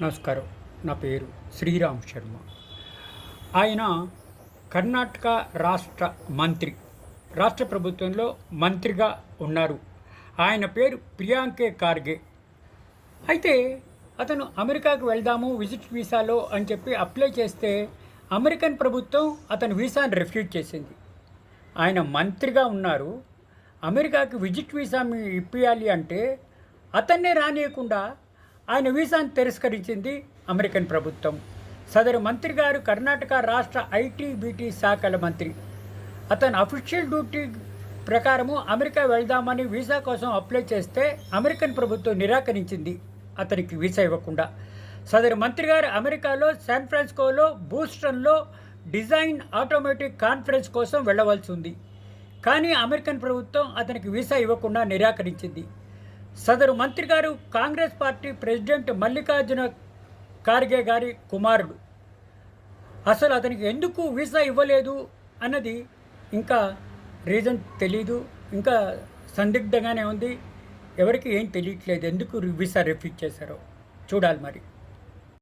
నమస్కారం. నా పేరు శ్రీరామ్ శర్మ. ఆయన కర్ణాటక రాష్ట్ర ప్రభుత్వంలో మంత్రిగా ఉన్నారు. ఆయన పేరు ప్రియాంకే ఖార్గే. అయితే అతను అమెరికాకు వెళ్దాము విజిట్ వీసాలో అని చెప్పి అప్లై చేస్తే అమెరికన్ ప్రభుత్వం అతని వీసాను రిఫ్యూజ్ చేసింది. ఆయన మంత్రిగా ఉన్నారు, అమెరికాకి విజిట్ వీసా ఇప్పించాలి అంటే అతన్నే రానియకుండా ఆయన వీసాను తిరస్కరించింది అమెరికన్ ప్రభుత్వం. సదరు మంత్రి గారు కర్ణాటక రాష్ట్ర ఐటీ శాఖల మంత్రి. అతను అఫీషియల్ డ్యూటీ ప్రకారము అమెరికా వెళ్దామని వీసా కోసం అప్లై చేస్తే అమెరికన్ ప్రభుత్వం నిరాకరించింది అతనికి వీసా ఇవ్వకుండా. సదరు మంత్రి గారు అమెరికాలో శాన్ ఫ్రాన్సిస్కోలో బూస్టన్లో డిజైన్ ఆటోమేటిక్ కాన్ఫరెన్స్ కోసం వెళ్ళవలసి ఉంది. కానీ అమెరికన్ ప్రభుత్వం అతనికి వీసా ఇవ్వకుండా నిరాకరించింది. సదరు మంత్రి గారు కాంగ్రెస్ పార్టీ ప్రెసిడెంట్ మల్లికార్జున ఖార్గే గారి కుమారుడు. అసలు అతనికి ఎందుకు వీసా ఇవ్వలేదు అన్నది ఇంకా రీజన్ తెలీదు, ఇంకా సందిగ్ధంగానే ఉంది. ఎవరికి ఏం తెలియట్లేదు ఎందుకు వీసా రిఫ్యూజ్ చేశారో చూడాలి మరి.